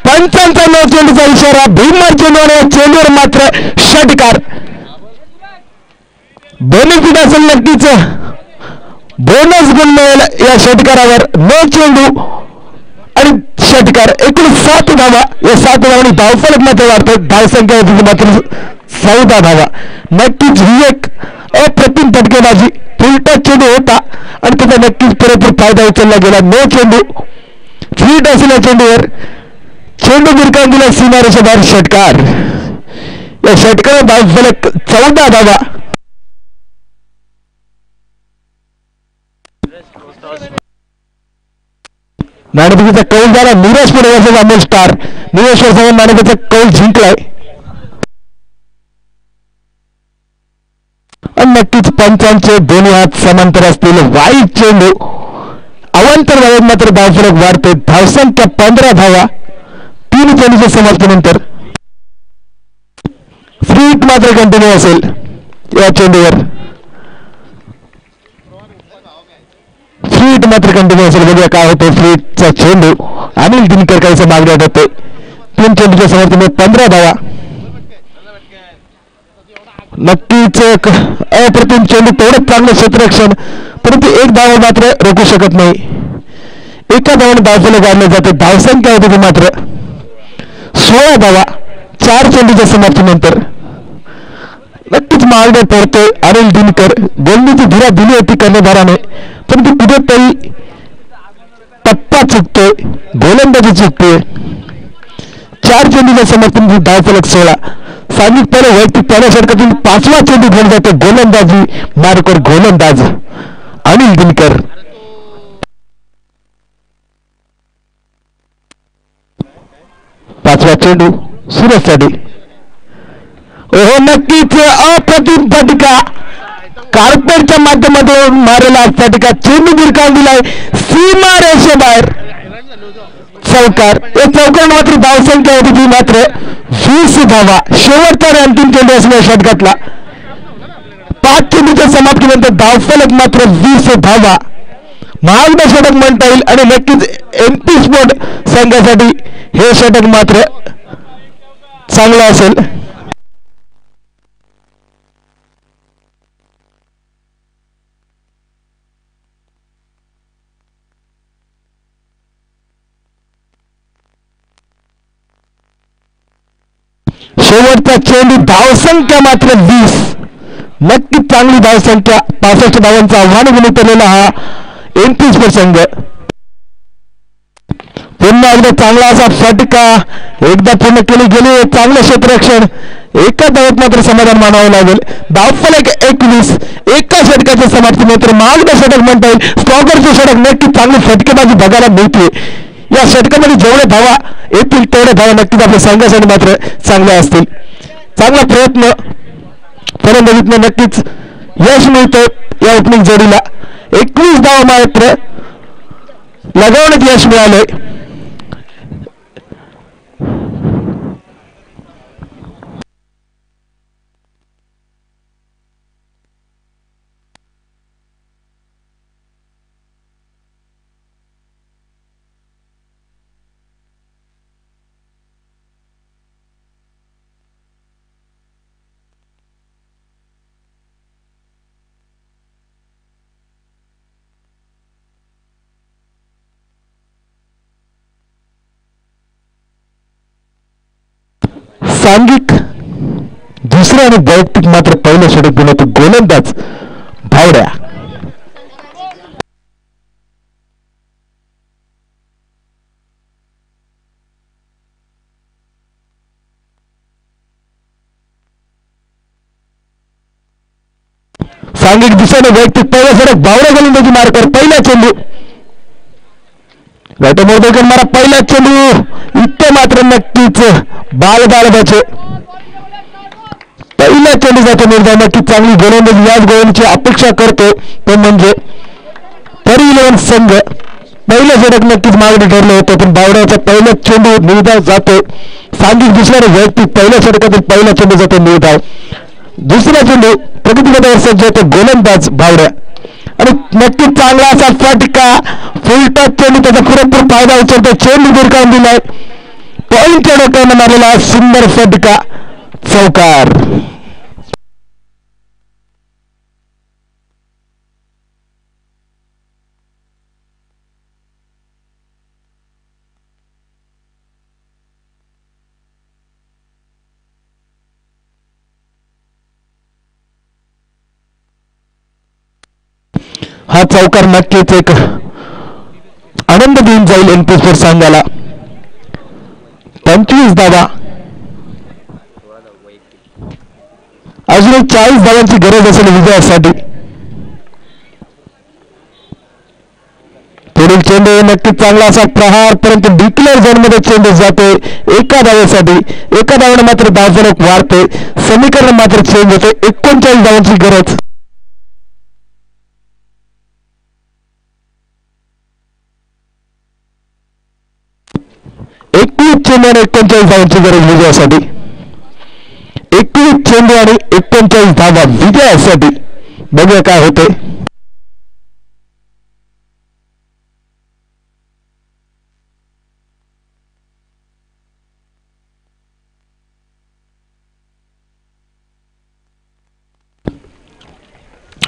95 चेंडूचा इशारा. भीमर चेंडूवर चेंडूवर मात्र षटकार. बेनिफिट असेल नक्कीच. बोनस गुण मिळेल या षटकारावर. 9 चेंडू आणि षटकार. एकूण 7 धावा. या 7 धावांनी धावफलक मात्र वाढतो. धावसंख्या मात्र 14 धावा. नक्कीच ही एक अप्रतिम फटकेबाजी. फुलटा चेंडू होता आणि त्याचा नक्कीच पुरेपूर फायदा उचलला गेला. 9 चेंडू फिट असलेल्या चेंडूवर चेंडू भिरकावून दिला सीमारेषा बाहेर षटकार. या षटकार धावफलक 14 धावा. नाणेफेकीचा कौल झाला नीरज पुढे versus Amol star. Neeraj versus नाणेफेकीचा कौल जिंकलाय आणि नक्कीच पंचांचे दोन्ही हात समांतर असतील. वाईट चेंडू अवांतर धावेत मात्र धावफलक वाढते. धावसंख्या 15 धावा 3 चेंडूच्या समाप्तीनंतर. फ्री हिट मात्र कंटिन्यू असेल या चेंडूवर. फ्री हिट मात्र कंटिन्यू असेल. बघूया काय होतो. फ्री हिटचा चेंडू अनिल दिनकर काहीसा मागण्यात होते. 3 चेंडूच्या समाप्तीने 15 धावा. नक्कीच अप्रतिम चेंडू तेवढंच चांगलं क्षेत्ररक्षण परंतु एक धाव मात्र रोखू शकत नाही. एका धावाने धावफलक वाढले जाते. धावसंख्या होती ती मात्र 16 धावा 4 चेंडूच्या समाप्तीनंतर. नक्कीच मागे पडतोय अनिल दिनकर. गोलंदाजी धुरा दिली होती कर्णधाराने परंतु कुठेतरी टप्पा चुकतोय. गोलंदाजी चुकतोय. 4 चेंडूच्या समाप्तीनंतर धावफलक 16. सामिक पहिले वैयक्तिक पहिल्या षटकातील 5वा चेंडू घेऊन जाते गोलंदाजी मार्कवर गोलंदाज अनिल दिनकर. पाचवा चेंडू सुरजसाठी. ओहो नक्कीच अप्रतिम फटका. कार्पेटच्या माध्यमातून मारलेला फटका चेंडू भिरकावून दिलाय सीमा रेषेबाहेर. चौकार. या चौकार मात्र धावसंख्या होती ती मात्र 20 धावा. शेवटचा अंतिम चेंडू असलेल्या षटकातला 5 चेंडूच्या समाप्तीनंतर धावफलक मात्र 20 धावा. महागडा षटक म्हणता येईल आणि नक्कीच MP स्पोर्ट संघासाठी हे षटक मात्र चांगलं असेल. शेवटचा चेंडू धावसंख्या मात्र 20. नक्कीच चांगली धावसंख्या. 65 धावांचं आव्हान घेऊन उतरलेला हा MP स्पोर्ट संघ. पुन्हा एकदा चांगला असा फटका एकदा पूर्ण केली गेली. चांगलं क्षेत्ररक्षण. एका धावेत मात्र समाधान मानावं लागेल. धावफलक 21. एका षटकाच्या समाप्तीनंतर महागडा षटक म्हणता येईल. स्टॉकरचे षटक. नक्कीच चांगली फटकेबाजी बघायला मिळते. या षटकामध्ये जेवढ्या धावा येतील तेवढ्या धावा नक्कीच आपल्या संघासाठी मात्र चांगल्या असतील. चांगला प्रयत्न फलंदाजीतनं नक्कीच यश मिळतं या ओपनिंग जोडीला. 21 धावा मात्र लगावण्यात यश मिळालंय. सांघिक दुसऱ्या आणि वैयक्तिक मात्र पहिलं षटक घेऊन होते गोलंदाज भावड्या. सांघिक दुसऱ्याने वैयक्तिक पहिलं षटक भावड्या गोलंदाजी मार्कर. पहिला चेंडू मोर्देकर मारा. पहिला चेंडू इतके मात्र नक्कीच बालगाळबाचे. पहिला चेंडू जातो निर्धार. नक्कीच चांगली गोलंदाजी याच गोलंदाजीची अपेक्षा करतो तो म्हणजे तरी 11 संघ. पहिलं षटक नक्कीच मागणी ठरलं होतं पण बावड्याचा पहिला चेंडू निर्धाव जातो. सांघिक दुसऱ्याने वैयक्तिक पहिल्या षटकातील पहिला चेंडू जातो निर्धाव. दुसरा चेंडू प्रगतीपथावर सज्ज होतो गोलंदाज भावड्या आणि नक्कीच चांगला असा फटका. फुलटॉस चेंडू त्याचा पुरेपूर फायदा उचलतो. चेंडू भिरकावून दिलाय. पॉईंटच्या डोक्यानं मारलेला सुंदर फटका. चौकार. हा चौकार नक्कीच एक आनंद देऊन जाईल एनपी स्पोर्ट्स संघाला. 25 धावा. अजून 40 धावांची गरज असेल विजयासाठी. पुढील चेंडू नक्कीच चांगला असा प्रहार, परंतु डिक्लेअर झोन मध्ये चेंडू जातोय एका धावेसाठी. एका धावाने मात्र धावफलक वाढते, समीकरण मात्र चेंज होते. 39 धावांची गरज. चेंडू आणि 39 धावांची गरज विजयासाठी. 21 चेंडू आणि 39 धावा विजयासाठी. बघूया काय होते.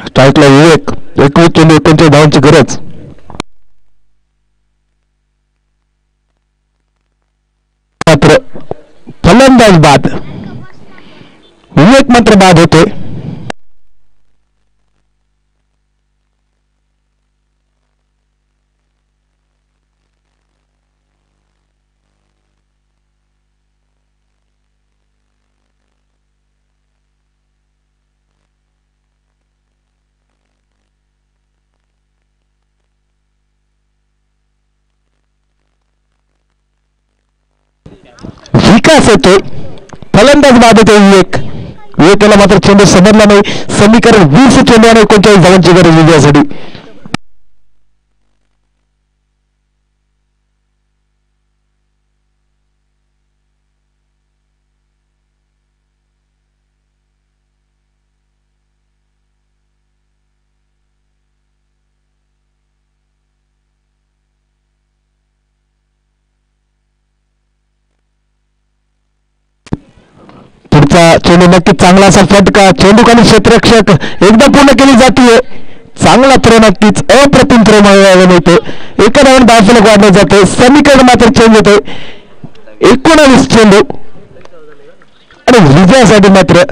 स्ट्राईकला 21 चेंडू 39 धावांची गरज. मात्र फलंदाज बाद. विवेक मात्र बाद होते. विकास येतोय. फलंदाज बाद होते विवेकाला मात्र चेंडू समजला नाही. समीकरण 20 चेंडू आणि 39 धावांची गरज विजयासाठी. चेंडू नक्की चांगला असा फटका. चेंडूखाली क्षेत्ररक्षक एकदा पूर्ण केली जाते. चांगला थ्रो, नक्कीच अप्रतिम थ्रो मिळतो. एका धावाने धावफलक वाढले जाते. समीकरण मात्र चेंज होते. 19 चेंडू आणि विजयासाठी मात्र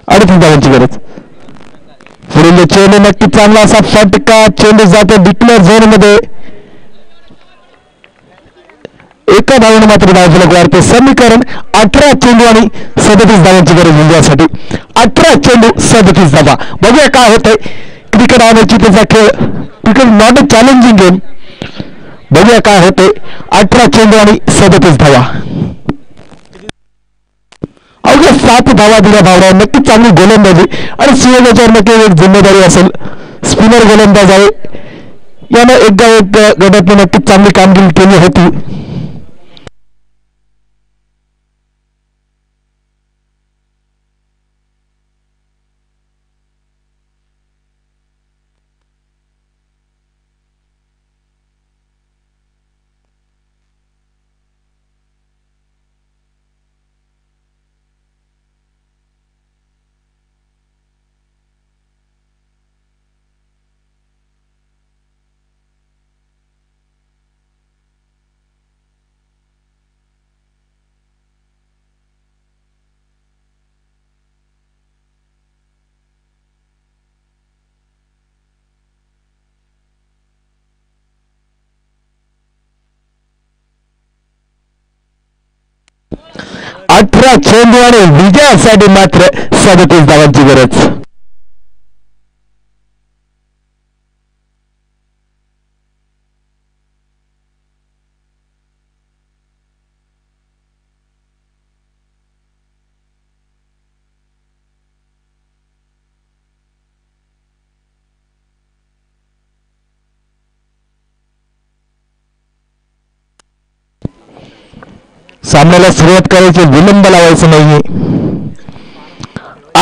38 धावांची गरज. पुढील चेंडू नक्की चांगला असा फटका. चेंडू जातो डिक्लेअर झोन मध्ये. एका धावाने मात्र धावफलक वाढते. समीकरण 18 चेंडू आणि 37 धावांची गरज विजयासाठी. 18 चेंडू 37 धावा. बघूया काय होतंय. क्रिकेट हा त्याचा खेळ. Cricket not a challenging game. बघूया काय होतंय. 18 चेंडू आणि 37 धावा. अवघ्या 7 धावा दिल्या धावड्या. नक्कीच चांगली गोलंदाजी आणि सिंहगडावर नक्की एक जिम्मेदारी असेल. स्पिनर गोलंदाज आहे. यानं एकदा एक गटात नक्कीच चांगली कामगिरी केली होती. अठरा चेंडू आणि विजयासाठी मात्र 37 धावांची गरज. सामन्याला सुरुवात करायची, विलंब लावायचं नाहीये.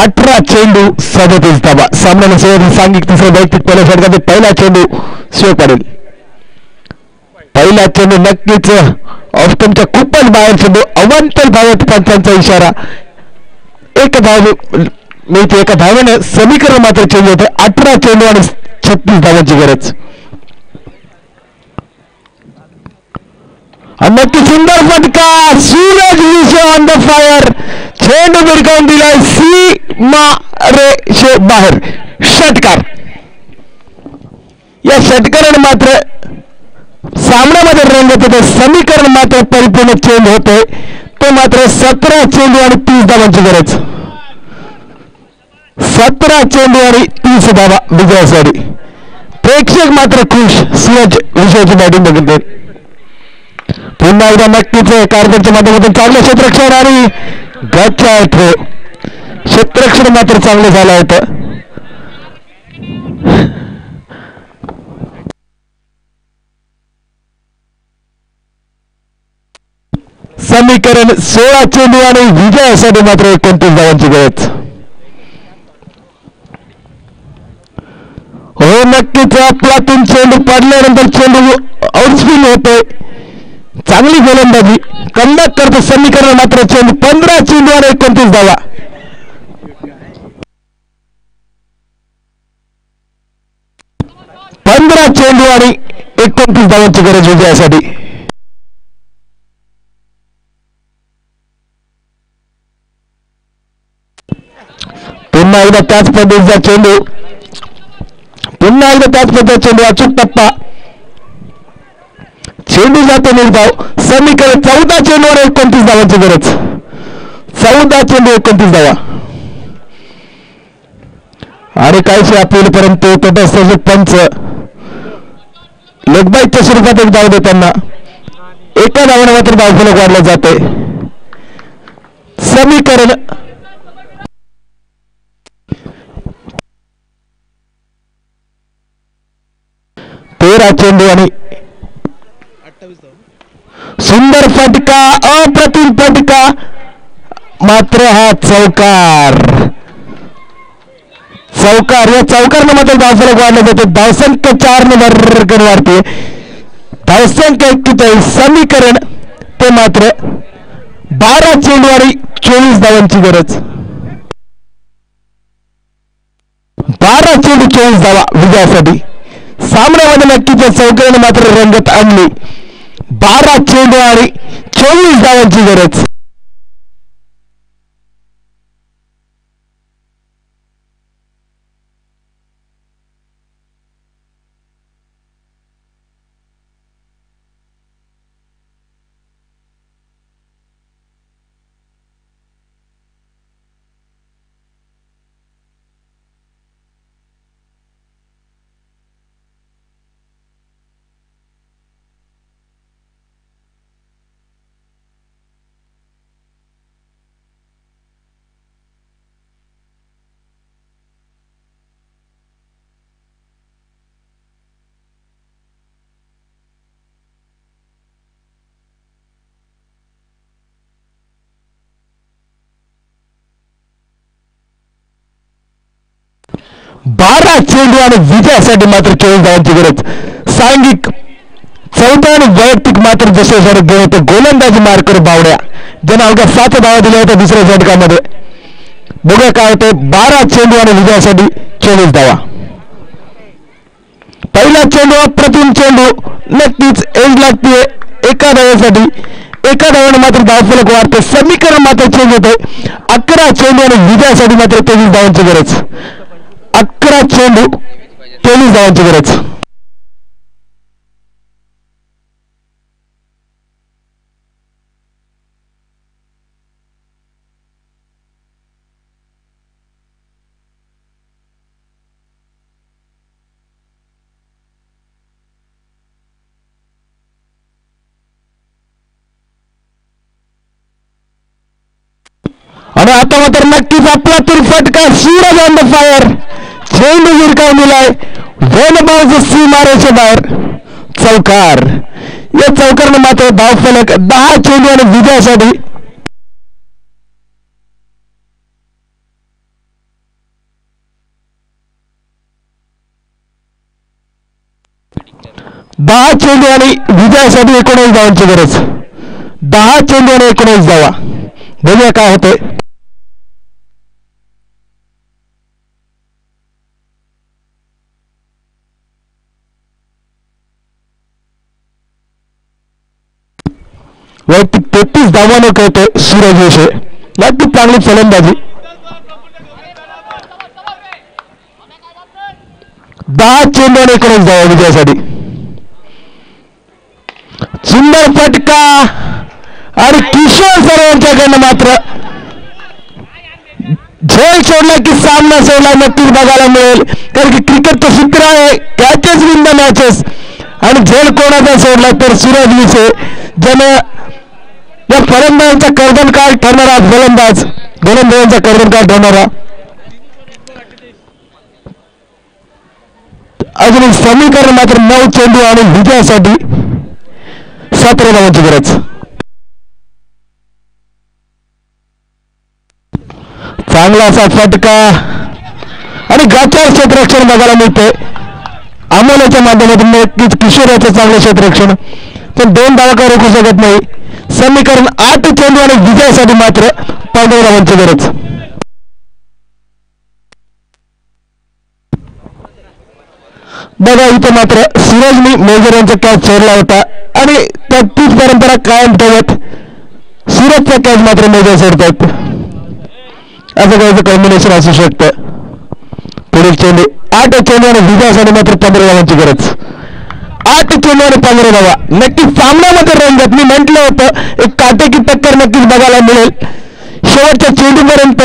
18 चेंडू 37 धावा. सामन्याला सुरुवात सांगितलं तिसऱ्या वैयक्तिक पहिल्या षटकाचे पहिला चेंडू शिव पडेल. पहिला चेंडू नक्कीच ऑफस्टमच्या खूपच बाहेर चेंडू. अवांतर धावत पंचांचा इशारा. एक धाव मिळते. एका धावेने समीकरण मात्र चेंज होते. 18 चेंडू आणि 36 धावांची गरज. नक्की सुंदर फटका. सूरज विषय ऑन द फायर. 6 चेंडू भिरकावून दिलाय सीमा रेषे बाहेर. षटकार. या षटकाराने मात्र सामन्यामध्ये रंगत होते. समीकरण मात्र परिपूर्ण चेंज होते. तो मात्र 17 चेंडू आणि 30 धावांची गरज. 17 चेंडू आणि 30 धावा विजयासाठी. प्रेक्षक मात्र खुश. सूरज विषयाची बॅटिंग बघितली. पुन्हा एकदा नक्कीच कारभारच्या माध्यमातून चांगलं क्षेत्ररक्षण आणि गच्चा थ्रो. क्षेत्ररक्षण मात्र चांगलं झालं होतं. समीकरण 16 चेंडू आणि विजयासाठी मात्र 29 धावांची गरज. हो नक्कीच आपल्यातून चेंडू पडल्यानंतर चेंडू आउटस्पिन होतोय. चांगली गोलंदाजी कमबॅक करतो समीकरण. मात्र चेंडू 15 चेंडू आणि 29 धावा. चेंडू आणि 29 धावांची गरज विजयासाठी. पुन्हा एकदा त्याच पद्धतीचा चेंडू. पुन्हा एकदा त्याच पद्धतीचा चेंडू. अचूक टप्पा. चेंडू जातो निर्धाव. समीकरण 14 चेंडू आणि 29 धावांची गरज. 14 चेंडू 29 धावा. आणि काहीशी अपील परंतु तटस्थ पंच लेगबाईच्या स्वरूपात एक धाव देताना एका धावाने मात्र धावफलक वाढला जाते. समीकरण 13 चेंडू आणि 28 धावा. सुंदर फटका. अप्रतिम फटका. मात्र हा चौकार. चौकार. या चौकारने मात्र धावफलक वाढला जातो. धावसंख्या 4 ने भरकन वाढते. धावसंख्या 41. समीकरण ते मात्र 12 चेंडू आणि 24 धावांची गरज. 12 चेंडू 24 धावा विजयासाठी. सामन्यामध्ये नक्कीच चौकाराने मात्र रंगत आणली. 12 चेंडू आणि 24 धावांची गरज. बारा चेंडू आणि विजयासाठी मात्र 24 धावांची गरज. सांघिक 14 आणि वैयक्तिक मात्र जसे षटक गेले होते. गोलंदाजी मार्कर बावड्या ज्यांना अवघ्या 7 धावा दिल्या होत्या दुसऱ्या षटकामध्ये. बघा काय होते. 12 चेंडू आणि विजयासाठी 24 धावा. पहिला चेंडू अप्रतिम चेंडू. नक्कीच एज लागते एका धाव्यासाठी. एका धावाने मात्र धावफलक वाढते. समीकरण मात्र चेंज होते. 11 चेंडू आणि विजयासाठी मात्र 23 धावांची गरज. 11 चेंडू 23 धावांची गरज. आणि आता मात्र नक्कीच आपला तरी फटका. Suraj on the fire. चेंडू विरकावून दिलाय. वन बाउंस सीमारेच्या बाहेर. चौकार. या चौकारने मात्र धावफलक 10 चेंडू आणि विजयासाठी 10 चेंडू आणि विजयासाठी 19 धावांची गरज. 10 चेंडू आणि 19 धावा. बघूया काय होतंय. वैयक्तिक 33 धावांवर खेळतोय सूरज विषय. नक्कीच चांगली फलंदाजी. 10 चेंडू आणि 19 धावा विजयासाठी. सुंदर फटका आणि किशोर सर यांच्याकडनं मात्र झेल सोडला की सामना सोडला नक्कीच बघायला मिळेल. कारण की क्रिकेटचं सूत्र आहे कॅचेस विन द मॅचेस आणि झेल कोणाचा सोडला तर सूरज विसे ज्याने या फलंदाजांचा कर्दनकार ठरणारा गोलंदाजांचा कर्दनकार ठरणारा अजून एक समीकरण मात्र 9 चेंडू आणि विजयासाठी 17 धावांची गरज. चांगला असा फटका आणि गचार क्षेत्ररक्षण बघायला मिळते अमोलाच्या माध्यमातून. नक्कीच किशोर याचं चांगलं क्षेत्ररक्षण पण 2 धावा का रोखू शकत नाही. समीकरण 8 चेंडू आणि विजयासाठी मात्र 15 धावांची गरज. बघा इथं मात्र सूरजनी मेजर यांचा कॅच सोडला होता आणि तीच परंपरा कायम ठेवत सूरजचा कॅच मात्र मेजर सोडतात. असं काही कॉम्बिनेशन असू शकतं. पुढील चेंडू 8 चेंडू आणि विजयासाठी मात्र 15 धावांची गरज. 8 चेंडू आणि 15 धावा. नक्कीच सामन्यामध्ये रंगत मी म्हटलं होतं एक काटेकी टक्कर नक्कीच बघायला मिळेल. शेवटच्या चेंडूपर्यंत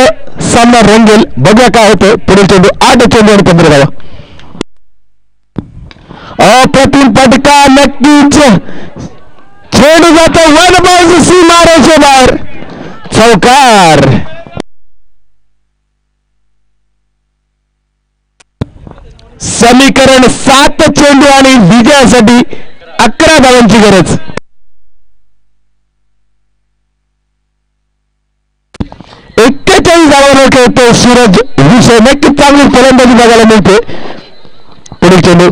सामना रंगेल. बघूया काय होतं. पुढील चेंडू 8 चेंडू आणि 15 धावा. अप्रतिम फटका नक्कीच चेंडू जातो वन बाजू सीमारेषे बाहेर. चौकार. समीकरण 7 चेंडू आणि विजयासाठी 11 धावांची गरज. 41 धावांवर खेळतो सूरज विषय. नक्कीच चांगली फलंदाजी बघायला मिळते. पुढील चेंडू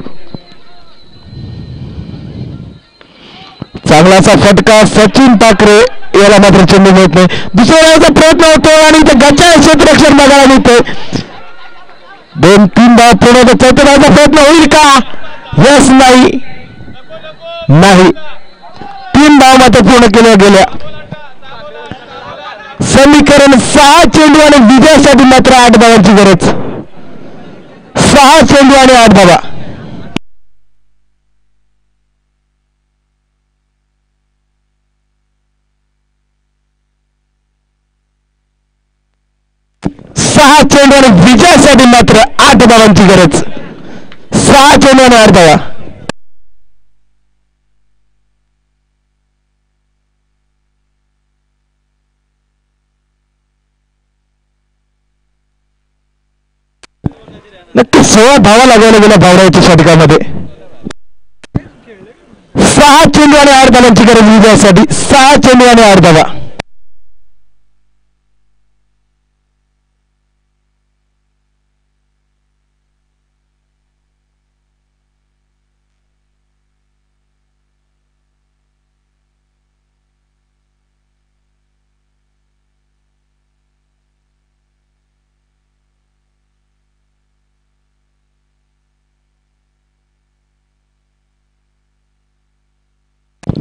चांगला असा फटका सचिन ठाकरे याला मात्र चेंडू मिळत नाही. दुसऱ्या धावाचा प्रयत्न होतो आणि इथे गच्चा क्षेत्ररक्षण बघायला मिळते. 2-3 धाव पूर्ण. चौथ्या धावाचा प्रयत्न होईल का? यस नाही 3 धाव मात्र पूर्ण केल्या गेल्या. समीकरण 6 चेंडू आणि विजयासाठी मात्र 8 धावांची गरज. 6 चेंडू आणि 8 धावा. चेंडू आणि विजयासाठी मात्र 8 धावांची गरज. 6 चेंडू आणि 8 धावा. नक्की 16 धावा लागायला गेल्या भावड्याच्या षटकामध्ये. 6 चेंडू आणि 8 धावांची गरज विजयासाठी. 6 चेंडू आणि 8 धावा.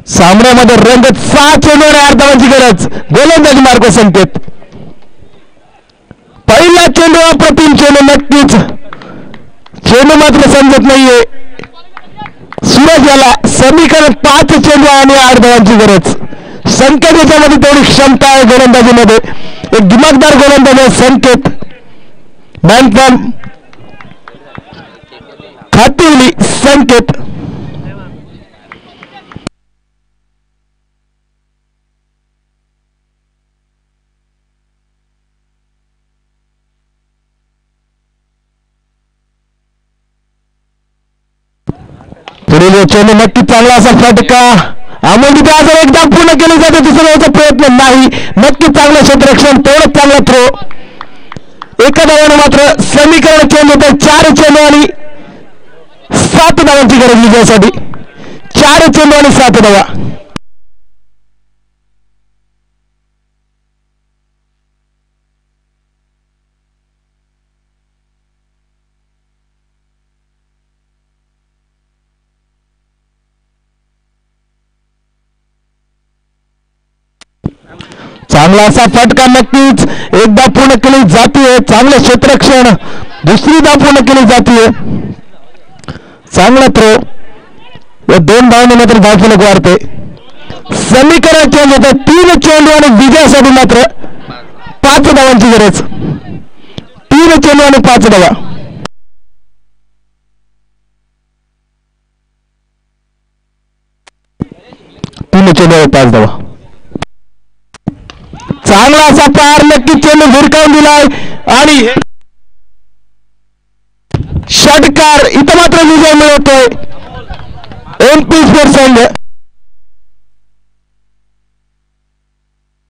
सामन्यामध्ये रंगत 6 चेंडू आणि 8 धावांची गरज. गोलंदाजी मार्ग संकेत. पहिला चेंडू अप्रतिम चेंडू. नक्कीच चेंडू मात्र समजत नाहीये सूरज याला. समीकरण 5 चेंडू आणि 8 धावांची गरज. संकेत याच्यामध्ये तेवढी क्षमता आहे गोलंदाजीमध्ये. एक दिमागदार गोलंदाज आहे संकेत. मॅनफ्रॉम खातिवली संकेत. पुढील चेंडू नक्की चांगला असा फटका. अमोल तिथे अजून एकदा पूर्ण केले जाते. दुसऱ्याचा प्रयत्न नाही. नक्की चांगलं क्षेत्ररक्षण. तेवढंच चांगला थ्रो. एका धावाने मात्र समीकरण चेंज होतं. 4 चेंडू आणि 7 धावांची गरज विजयासाठी. 4 चेंडू आणि 7 धावा. चांगला चांगला असा फटका नक्कीच एकदा पूर्ण केली जाते. चांगलं क्षेत्ररक्षण दुसरीदा पूर्ण केली जाते. चांगला थ्रो या 2 धावांनी मात्र धावफलक वाढते. समीकरण चेंज होतं. 3 चेंडू आणि विजयासाठी मात्र 5 धावांची गरज. 3 चेंडू आणि 5 धावा. चेंडू 5 धावा. चांगला असा पार नक्की चेंडू भिरकावून दिलाय आणि षटकार इथं मात्र विजय मिळवतोय MP स्पोर्ट्स संघ.